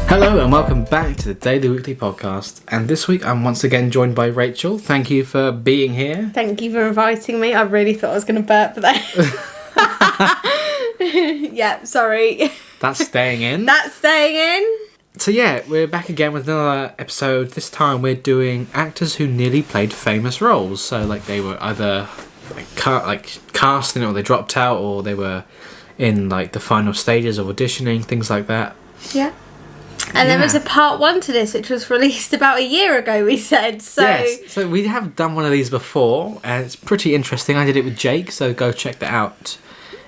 Hello and welcome back to the Daily Weekly Podcast. And this week I'm once again joined by Rachel. Thank you for being here. Thank you for inviting me. I really thought I was going to burp there. Yeah, sorry. That's staying in. That's staying in. So yeah, we're back again with another episode. This time we're doing actors who nearly played famous roles. So like they were either cast in it, or they dropped out, or they were in like the final stages of auditioning, things like that. Yeah. And there was a part 1 to this, which was released about a year ago, we said. So yes, so we have done one of these before, and it's pretty interesting. I did it with Jake, so go check that out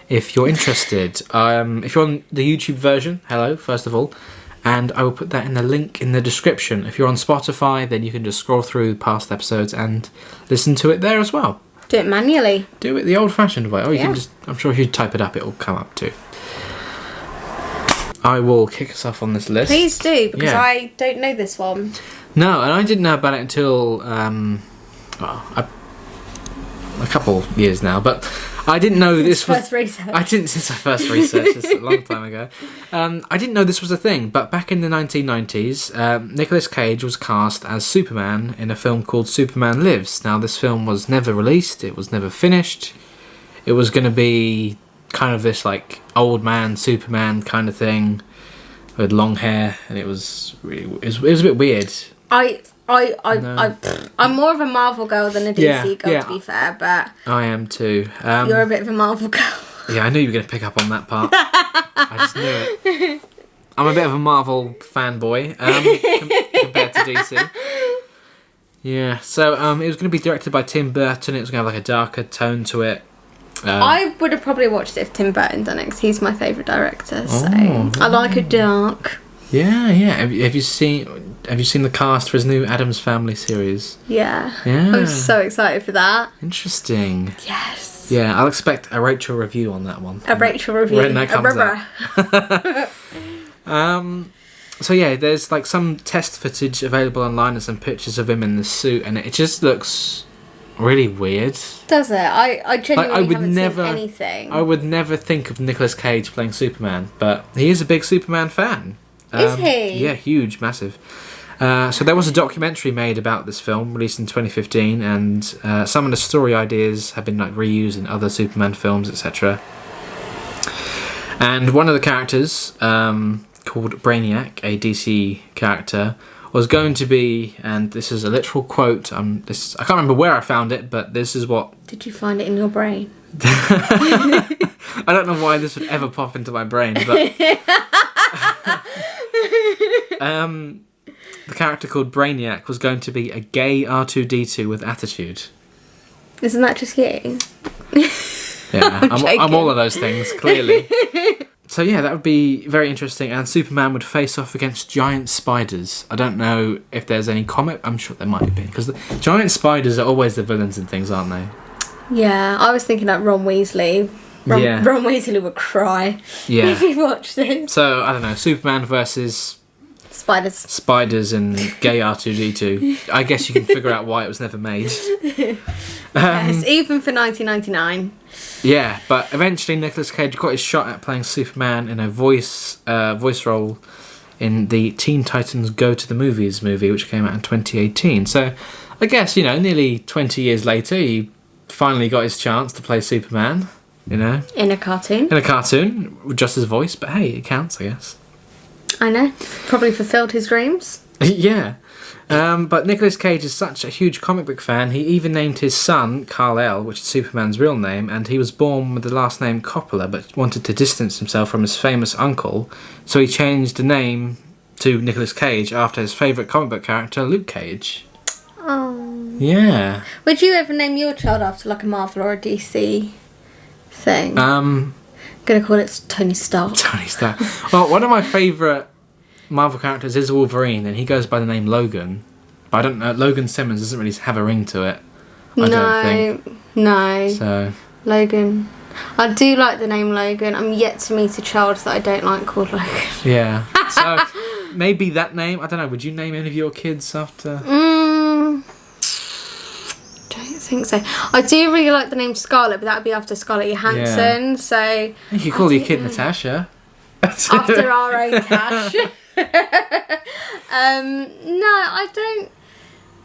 if you're interested. If you're on the YouTube version, hello, first of all, and I will put that in the link in the description. If you're on Spotify, then you can just scroll through past episodes and listen to it there as well. Do it manually. Do it the old-fashioned way. Or you can just, I'm sure if you type it up, it will come up too. I will kick us off on this list. Please do, because I don't know this one. No, and I didn't know about it until a couple years now, but I didn't know this was... First research. I didn't, since I first researched this a long time ago. I didn't know this was a thing, but back in the 1990s, Nicolas Cage was cast as Superman in a film called Superman Lives. Now, this film was never released, it was never finished. It was going to be kind of this like old man Superman kind of thing with long hair, and it was a bit weird. I'm more of a Marvel girl than a DC girl, to be fair, but I am too. You're a bit of a Marvel girl. Yeah, I knew you were going to pick up on that part. I just knew it. I'm a bit of a Marvel fanboy compared to DC. Yeah, so it was going to be directed by Tim Burton. It was going to have like a darker tone to it. I would have probably watched it if Tim Burton done it, because he's my favourite director. So I like a dark. Yeah. Have you seen the cast for his new Addams Family series? Yeah. I'm so excited for that. Interesting. Yes. Yeah, I'll expect a Rachel review on that one. A Rachel review. When that comes out. So yeah, there's like some test footage available online and some pictures of him in the suit, and it just looks really weird. Does it? I genuinely haven't seen anything. I would never think of Nicolas Cage playing Superman, but he is a big Superman fan. Is he? Yeah, huge, massive. So there was a documentary made about this film, released in 2015, and some of the story ideas have been like reused in other Superman films, etc. And one of the characters, called Brainiac, a DC character, was going to be, and this is a literal quote, I can't remember where I found it, but this is what... Did you find it in your brain? I don't know why this would ever pop into my brain, but... the character called Brainiac was going to be a gay R2-D2 with attitude. Isn't that just you? Yeah, I'm all of those things, clearly. So yeah, that would be very interesting, and Superman would face off against giant spiders. I don't know if there's any comic, I'm sure there might be, because the giant spiders are always the villains in things, aren't they? Yeah, I was thinking like Ron Weasley. Ron Weasley would cry if he watched this. So, I don't know, Superman versus... Spiders and gay R2-D2. I guess you can figure out why it was never made. Yes, even for 1999. Yeah, but eventually Nicolas Cage got his shot at playing Superman in a voice role in the Teen Titans Go to the Movies movie, which came out in 2018. So I guess, nearly 20 years later, he finally got his chance to play Superman, In a cartoon. In a cartoon, with just his voice, but hey, it counts, I guess. I know. Probably fulfilled his dreams. Yeah. But Nicolas Cage is such a huge comic book fan, he even named his son Kal-El, which is Superman's real name, and he was born with the last name Coppola, but wanted to distance himself from his famous uncle, so he changed the name to Nicolas Cage after his favourite comic book character, Luke Cage. Oh. Yeah. Would you ever name your child after like a Marvel or a DC thing? I'm going to call it Tony Stark. Tony Stark. Well, one of my favourite Marvel characters is Wolverine, and he goes by the name Logan. But I don't know, Logan Simmons doesn't really have a ring to it. I don't think. No. So Logan. I do like the name Logan. I'm yet to meet a child that I don't like called Logan. Yeah. So maybe that name, I don't know, would you name any of your kids after? Don't think so. I do really like the name Scarlett, but that would be after Scarlett Johansson. Yeah. So you could call your kid Natasha. After our own Tash. I don't.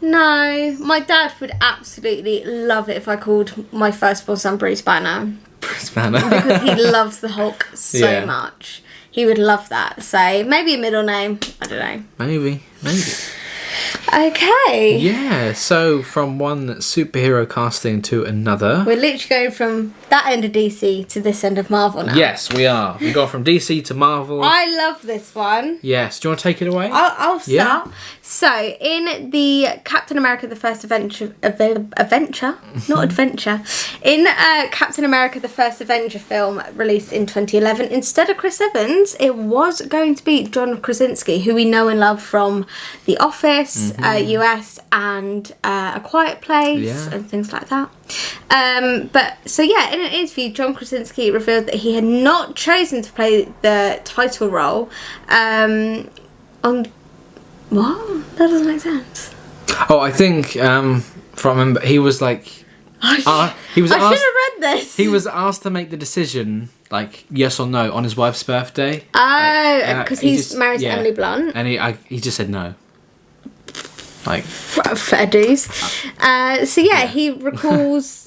No, my dad would absolutely love it if I called my firstborn son Bruce Banner. Bruce Banner. Because he loves the Hulk so much. He would love that. So maybe a middle name. I don't know. Maybe. Okay. Yeah, so from one superhero casting to another. We're literally going from that end of DC to this end of Marvel now. Yes, we are. We got from DC to Marvel. I love this one. Yes, do you want to take it away? I'll start. Yeah. So, in the Captain America the First Avenger, not Adventure, in Captain America the First Avenger film released in 2011, instead of Chris Evans, it was going to be John Krasinski, who we know and love from The Office, US, and A Quiet Place, and things like that. In an interview, John Krasinski revealed that he had not chosen to play the title role on... What? That doesn't make sense. Oh, I think he was like... I should have read this. He was asked to make the decision, like, yes or no, on his wife's birthday. Oh, because he's married to Emily Blunt. And he just said no. Like... Fair dues. He recalls...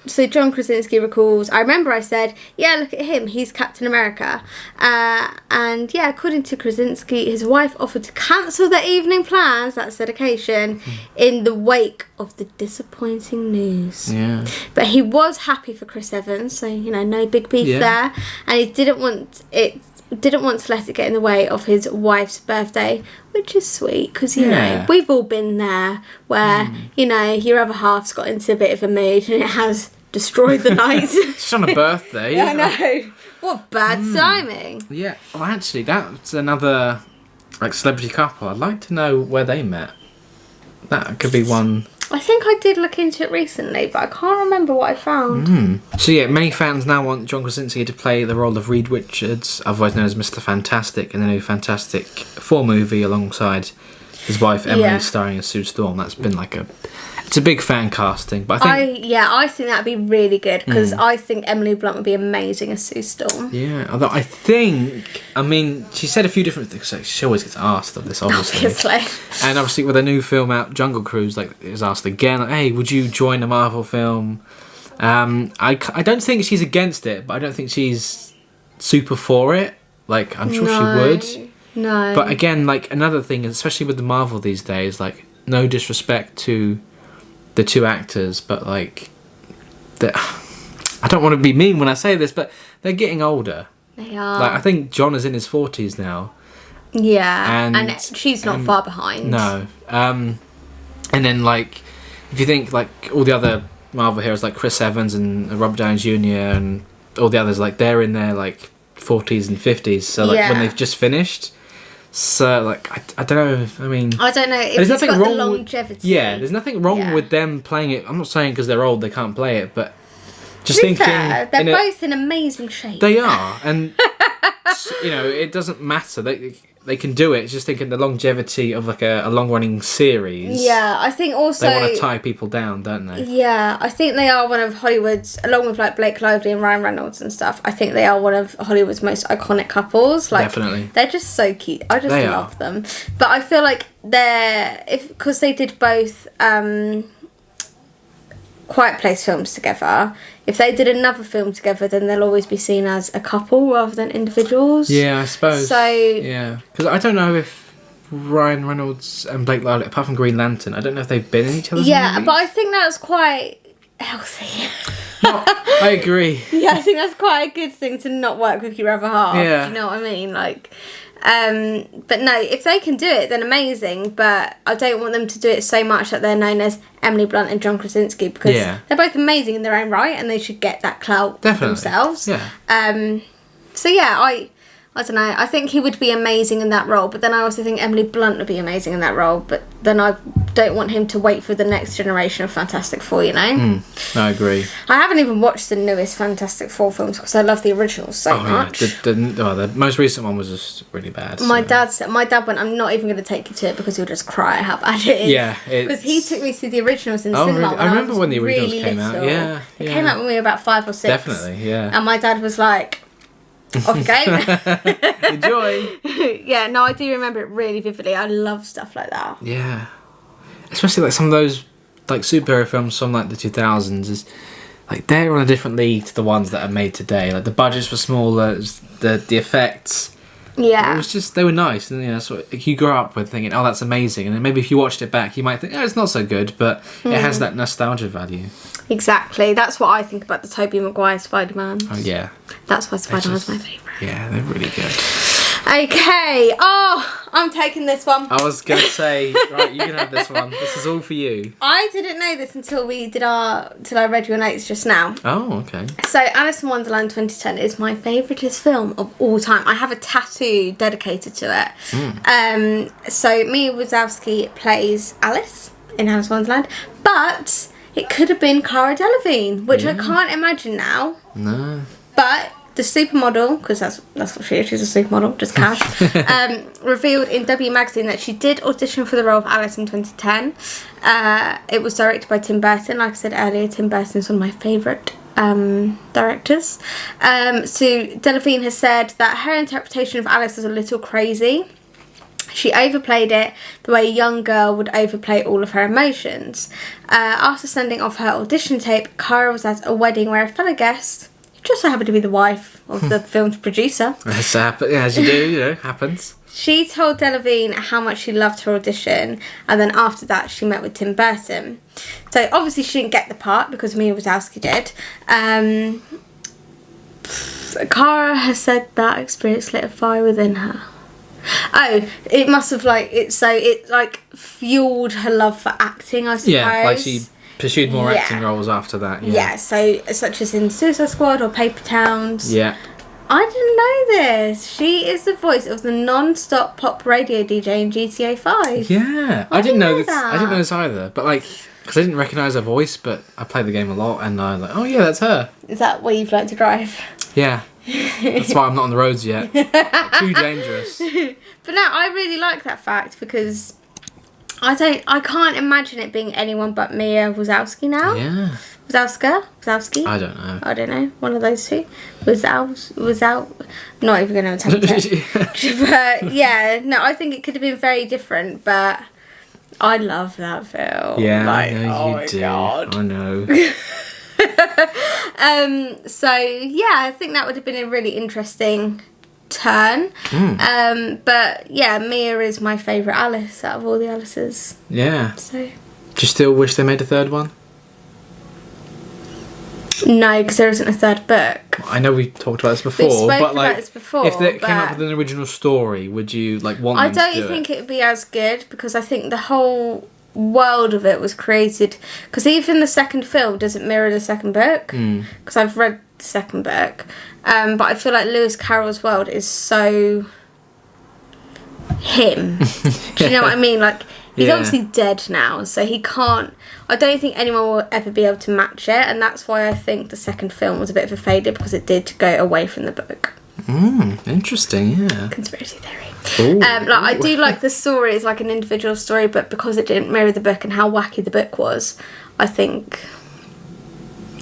So John Krasinski recalls, I remember I said, yeah, look at him, he's Captain America. According to Krasinski, his wife offered to cancel their evening plans, that's dedication, in the wake of the disappointing news. Yeah. But he was happy for Chris Evans, so, no big beef there. And he didn't want to let it get in the way of his wife's birthday, which is sweet because, you know, we've all been there where, your other half's got into a bit of a mood and it has destroyed the night. It's on a birthday. I know. What bad timing. Yeah. Well, actually, that's another, celebrity couple. I'd like to know where they met. That could be one... I think I did look into it recently, but I can't remember what I found. So many fans now want John Krasinski to play the role of Reed Richards, otherwise known as Mr. Fantastic, in the new Fantastic Four movie alongside his wife Emily, starring as Sue Storm. That's been it's a big fan casting, but I think that'd be really good because I think Emily Blunt would be amazing as Sue Storm. Yeah, although she said a few different things. She always gets asked of this, obviously. And obviously with a new film out, Jungle Cruise, it was asked again, hey, would you join a Marvel film? I don't think she's against it, but I don't think she's super for it. I'm sure she would. No. But again, another thing, especially with the Marvel these days, no disrespect to the two actors, but I don't want to be mean when I say this, but they're getting older. They are. I think John is in his 40s now. Yeah, and she's not far behind. No. And then if you think all the other Marvel heroes like Chris Evans and Robert Downey Jr. and all the others, they're in their 40s and 50s. So when they've just finished. So I don't know. I don't know if there's nothing wrong the longevity. There's nothing wrong with them playing it. I'm not saying because they're old they can't play it, but just thinking they're both in amazing shape. They are, and it doesn't matter. They can do it. It's just thinking the longevity of a long running series. Yeah, I think also they want to tie people down, don't they? Yeah, I think they are one of Hollywood's, along with Blake Lively and Ryan Reynolds and stuff. I think they are one of Hollywood's most iconic couples. Definitely, they're just so cute. I just love them. But I feel because they did both Quiet Place films together. If they did another film together, then they'll always be seen as a couple rather than individuals. Yeah, I suppose. So because I don't know if Ryan Reynolds and Blake Lively, apart from Green Lantern, I don't know if they've been in each other's movies. But I think that's quite healthy. No, I agree. Yeah, I think that's quite a good thing to not work with your other half. Yeah. Do you know what I mean? But no, if they can do it, then amazing. But I don't want them to do it so much that they're known as Emily Blunt and John Krasinski because they're both amazing in their own right, and they should get that clout for themselves. Yeah. I don't know. I think he would be amazing in that role, but then I also think Emily Blunt would be amazing in that role. But then I don't want him to wait for the next generation of Fantastic Four, I agree. I haven't even watched the newest Fantastic Four films because I love the originals so much. The most recent one was just really bad. My dad went, I'm not even going to take you to it because you'll just cry how bad it is. Yeah. Because he took me to the originals in the cinema. Really? I remember when the originals came out. Yeah. It came out when we were about 5 or 6. Definitely, yeah. And my dad was like, off you go. Enjoy. Yeah, no, I do remember it really vividly. I love stuff like that. Yeah. Especially like some of those like superhero films from like the 2000s is like they're on a different league to the ones that are made today. Like the budgets were smaller, the effects. Yeah. It was just, they were nice, and that's what you grow up with thinking, oh, that's amazing, and then maybe if you watched it back, you might think, oh, it's not so good, but it has that nostalgia value. Exactly. That's what I think about the Tobey Maguire Spider-Man. Oh yeah. That's why Spider-Man's my favourite. Yeah, they're really good. Okay. Oh, I'm taking this one. I was going to say, right, you can have this one. This is all for you. I didn't know this until I read your notes just now. Oh, okay. So, Alice in Wonderland 2010 is my favouriteest film of all time. I have a tattoo dedicated to it. So, Mia Wazowski plays Alice in Alice in Wonderland, but it could have been Cara Delevingne, which I can't imagine now. No. But the supermodel, because that's what she is, she's a supermodel, just cash, revealed in W Magazine that she did audition for the role of Alice in 2010. It was directed by Tim Burton. Like I said earlier, Tim Burton's one of my favourite directors. So Delevingne has said that her interpretation of Alice was a little crazy. She overplayed it the way a young girl would overplay all of her emotions. After sending off her audition tape, Cara was at a wedding where a fellow guest, just so happened to be the wife of the film's producer. As you do, happens. She told Delevingne how much she loved her audition, and then after that she met with Tim Burton. So obviously she didn't get the part because Mia Wazowski did. Cara has said that experience lit a fire within her. Oh, it must have it fueled her love for acting, I suppose. Yeah, like she pursued more acting roles after that. Yeah, so such as in Suicide Squad or Paper Towns. Yeah. I didn't know this. She is the voice of the non-stop pop radio DJ in GTA 5. Yeah, I didn't know this. that. I didn't know this either. But because I didn't recognise her voice, but I played the game a lot, and I'm like, oh yeah, that's her. Is that where you've learnt to drive? Yeah. That's why I'm not on the roads yet. Too dangerous. But no, I really like that fact because I can't imagine it being anyone but Mia Wazowski now. Yeah. Wazowski? I don't know. One of those two. Not even going to attempt it. But yeah, no, I think it could have been very different, but I love that film. Yeah, I know you do. God. I know. So yeah, I think that would have been a really interesting turn. But yeah, Mia is my favourite Alice out of all the Alices. Yeah. So. Do you still wish they made a third one? No, because there isn't a third book. I know we talked about this before, if they came up with an original story, would you want them to do it? I don't think it would be as good because I think the whole world of it was created because even the second film doesn't mirror the second book because I've read the second book, but I feel like Lewis Carroll's world is so him. Do you know what I mean? He's obviously dead now, so he can't. I don't think anyone will ever be able to match it, and that's why I think the second film was a bit of a failure because it did go away from the book. Interesting, yeah. Conspiracy theory. Ooh. I do like the story as an individual story, but because it didn't mirror the book and how wacky the book was, I think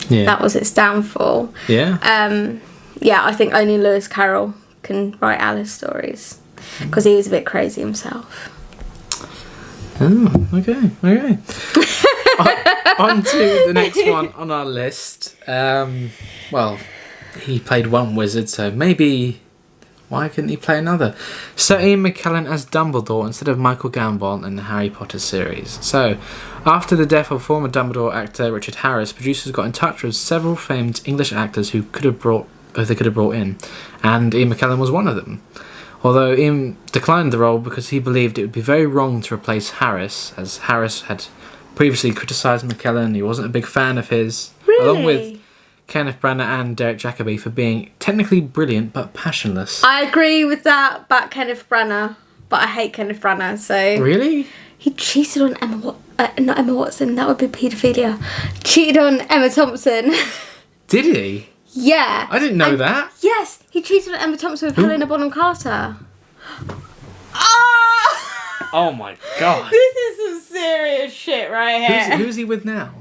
that was its downfall. Yeah. I think only Lewis Carroll can write Alice stories because he was a bit crazy himself. Oh, okay. On to the next one on our list. He played one wizard, so maybe why couldn't he play another? So Ian McKellen as Dumbledore instead of Michael Gambon in the Harry Potter series. So, after the death of former Dumbledore actor Richard Harris, producers got in touch with several famed English actors who they could have brought in, and Ian McKellen was one of them. Although Ian declined the role because he believed it would be very wrong to replace Harris, as Harris had previously criticised McKellen. He wasn't a big fan of his, along with Kenneth Branagh and Derek Jacobi for being technically brilliant but passionless. I agree with that about Kenneth Branagh, but I hate Kenneth Branagh, so... Really? He cheated on not Emma Watson, that would be paedophilia. Cheated on Emma Thompson. Did he? Yeah. I didn't know that. Yes, he cheated on Emma Thompson with Helena Bonham Carter. Oh my god. This is some serious shit right here. Who's he with now?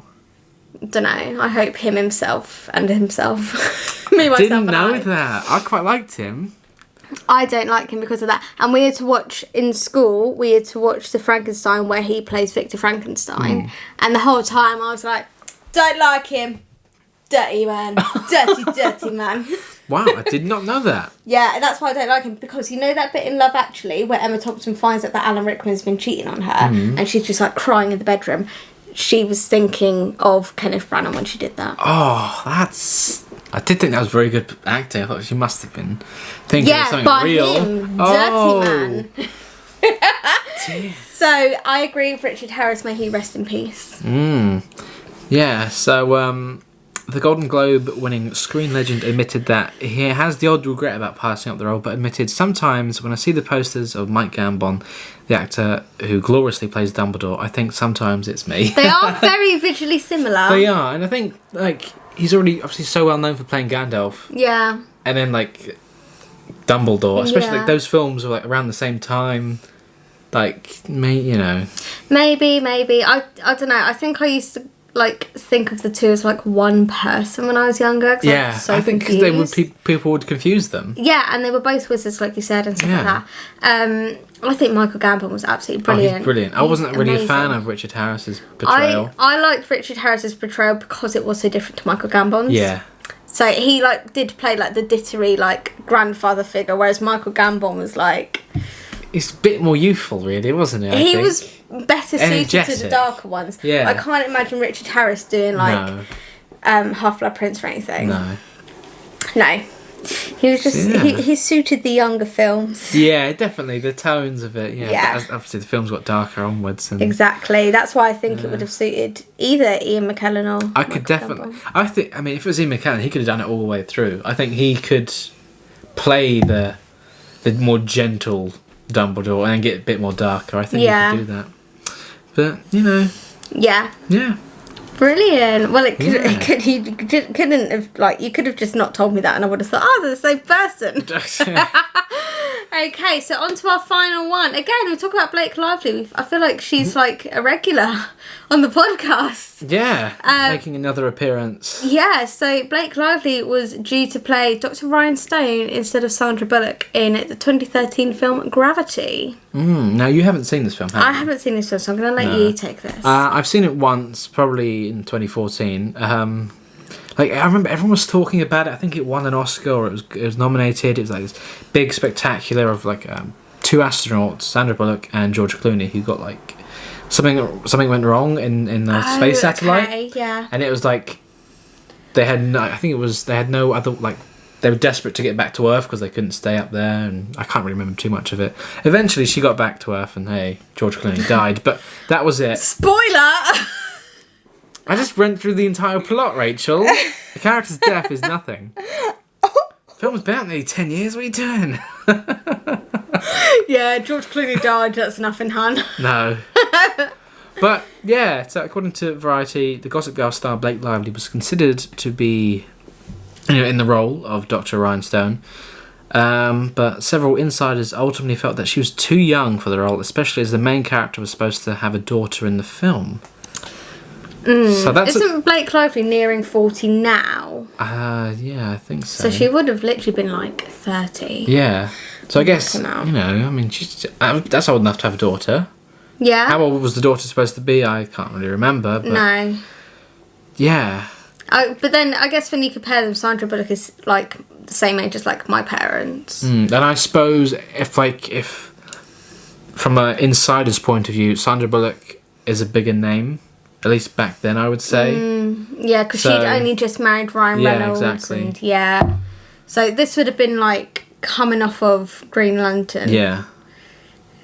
don't know. I hope himself. Me, myself, Didn't and know I. that. I quite liked him. I don't like him because of that. And we had to watch in school. We had to watch the Frankenstein where he plays Victor Frankenstein, and the whole time I was like, "Don't like him, dirty man, dirty man." Wow, I did not know that. Yeah, and that's why I don't like him, because you know that bit in Love Actually where Emma Thompson finds out that Alan Rickman's been cheating on her, and she's just like crying in the bedroom. She was thinking of Kenneth Branagh when she did that. Oh, I did think that was very good acting. I thought she must have been thinking of something by real. him, dirty man. Dear. So I agree with Richard Harris. May he rest in peace. Yeah, so the Golden Globe winning screen legend admitted that he has the odd regret about passing up the role, but admitted, sometimes when I see the posters of Mike Gambon, the actor who gloriously plays Dumbledore, I think sometimes it's me. They are very visually similar. They are, and I think like he's already obviously so well known for playing Gandalf. Yeah. And then like Dumbledore, especially Yeah. like those films were like around the same time. Like you know. Maybe. I don't know. I think I used to like think of the two as like one person when I was younger. 'Cause Yeah, I was so I think because confused. people would confuse them. Yeah, and they were both wizards, like you said, and stuff like that. I think Michael Gambon was absolutely brilliant. Oh, he's brilliant. I wasn't He's really amazing. a fan of Richard Harris's portrayal. I liked Richard Harris's portrayal because it was so different to Michael Gambon's. Yeah. So he like did play like the dittery like grandfather figure, whereas Michael Gambon was like He's a bit more youthful, really, wasn't he? I he think? was better suited to Energetic. the darker ones. Yeah. I can't imagine Richard Harris doing like Half-Blood Prince or anything. No. He was just he suited the younger films. Yeah, definitely the tones of it. Yeah, Yeah. But obviously the films got darker onwards. And Exactly. That's why I think it would have suited either Ian McKellen or I could Michael definitely. Gambon. I mean, if it was Ian McKellen, he could have done it all the way through. I think he could play the more gentle Dumbledore and then get a bit more darker. I think he could do that. But Yeah. yeah. Brilliant. Well, you couldn't have like you could have just not told me that, and I would have thought, oh, they're the same person. Okay, so on to our final one. Again, we talk about Blake Lively. I feel like she's like a regular on the podcast. Yeah, making another appearance. Yeah, so Blake Lively was due to play Dr. Ryan Stone instead of Sandra Bullock in the 2013 film Gravity. Now, you haven't seen this film, have you? I haven't seen this film, so I'm going to let you take this. I've seen it once, probably in 2014. Like, I remember everyone was talking about it. I think it won an Oscar, or it was nominated. It was like this big spectacular of like two astronauts, Sandra Bullock and George Clooney, who got like something went wrong in the space satellite. Okay, yeah. And it was like they had no other, like, they were desperate to get back to Earth because they couldn't stay up there, and I can't really remember too much of it. Eventually she got back to Earth and hey, George Clooney died, but that was it. Spoiler! I just went through the entire plot, Rachel. The character's death is nothing. The film's been out nearly 10 years, what are you doing? Yeah, George Clooney died, that's nothing, hun. No. But yeah, so according to Variety, the Gossip Girl star Blake Lively was considered to be in the role of Dr. Ryan Stone. But several insiders ultimately felt that she was too young for the role, especially as the main character was supposed to have a daughter in the film. So that's Isn't Blake Lively nearing 40 now? yeah, I think so. So she would have literally been like 30. Yeah. So I guess, Now. I mean, that's old enough to have a daughter. Yeah? How old was the daughter supposed to be? I can't really remember. But No. yeah. But then I guess when you compare them, Sandra Bullock is like the same age as like my parents. And I suppose if from an insider's point of view, Sandra Bullock is a bigger name, at least back then, I would say. Yeah, because So- she'd only just married Ryan Yeah, Reynolds. exactly. And yeah. So this would have been like coming off of Green Lantern. Yeah.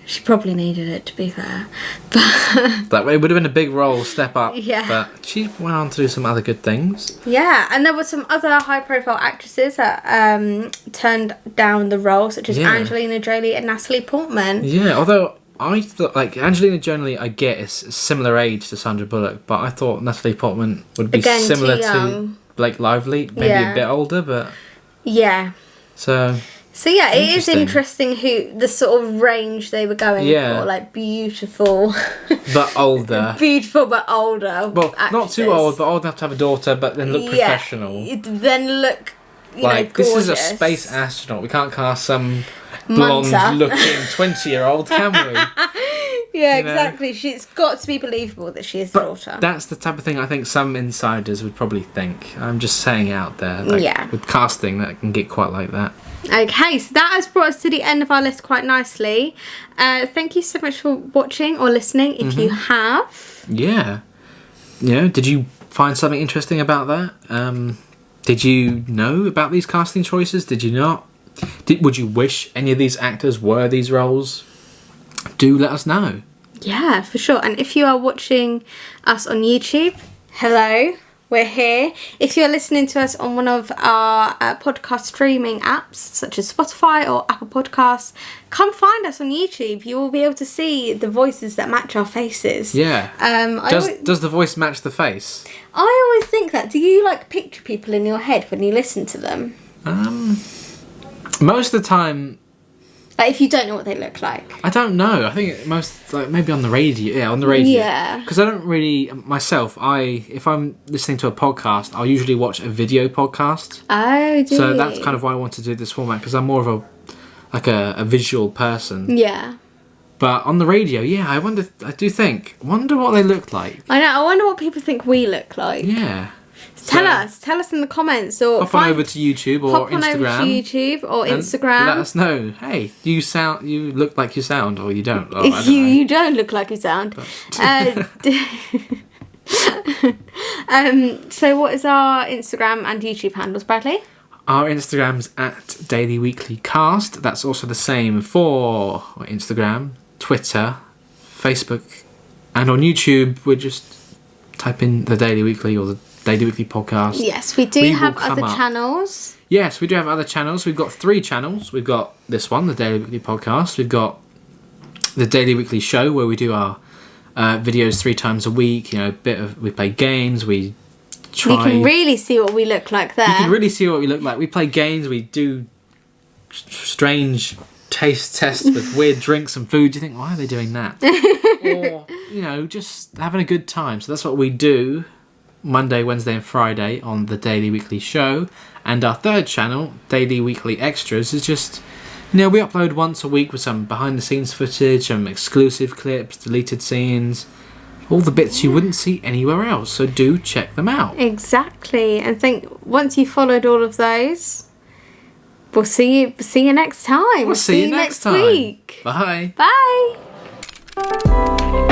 She probably needed it, to be fair. But That way, it would have been a big role, step up. Yeah. But she went on to do some other good things. yeah, and there were some other high-profile actresses that turned down the role, such as Yeah. Angelina Jolie and Natalie Portman. Yeah, although I thought, like, Angelina Jolie, I get is similar age to Sandra Bullock, but I thought Natalie Portman would be Again, similar too to young. Blake Lively, maybe Yeah. a bit older, but Yeah. so So yeah, it is interesting who the sort of range they were going for, like beautiful, but older. Beautiful but older. Well, actresses. Not too old, but old enough to have a daughter, but then look professional. Then look, like gorgeous. This is a space astronaut. We can't cast some blonde-looking 20-year-old, can we? Yeah, exactly. It's got to be believable that she is the daughter. That's the type of thing I think some insiders would probably think. I'm just saying out there. With casting, that can get quite like that. Okay, so that has brought us to the end of our list quite nicely. Thank you so much for watching or listening, if you have. Yeah. Did you find something interesting about that? Did you know about these casting choices? Did you not? Would you wish any of these actors were these roles? Do let us know. Yeah, for sure. And if you are watching us on YouTube, hello, we're here. If you're listening to us on one of our podcast streaming apps, such as Spotify or Apple Podcasts, come find us on YouTube. You will be able to see the voices that match our faces. Yeah. Does the voice match the face? I always think that. Do you picture people in your head when you listen to them? Most of the time. If you don't know what they look like. I don't know. I think maybe on the radio. Yeah, on the radio. Yeah. Because I don't really myself. If I'm listening to a podcast, I'll usually watch a video podcast. Oh, do So that's kind of why I want to do this format, because I'm more of a visual person. Yeah. But on the radio, I wonder what they look like. I know. I wonder what people think we look like. Yeah. Tell us in the comments, or hop on over to YouTube or Instagram. Let us know. Hey, you look like you sound, or you don't. Oh, you don't look like you sound. So what is our Instagram and YouTube handles, Bradley? Our Instagram's at Daily Weekly Cast. That's also the same for Instagram, Twitter, Facebook, and on YouTube. We just type in the Daily Weekly or the Daily Weekly Podcast. Yes, we do have other channels. Yes, we do have other channels. We've got 3 channels. We've got this one, the Daily Weekly Podcast. We've got the Daily Weekly Show, where we do our videos 3 times a week. We play games. We can really see what we look like there. You can really see what we look like. We play games. We do strange taste tests with weird drinks and food. You think, why are they doing that? Or just having a good time. So that's what we do. Monday, Wednesday and Friday on the Daily Weekly Show. And our 3rd channel, Daily Weekly Extras, is just, we upload once a week with some behind the scenes footage, some exclusive clips, deleted scenes, all the bits you wouldn't see anywhere else. So do check them out. Exactly. And once you've followed all of those, we'll see you next time. We'll see you next time. Week. Bye. Bye.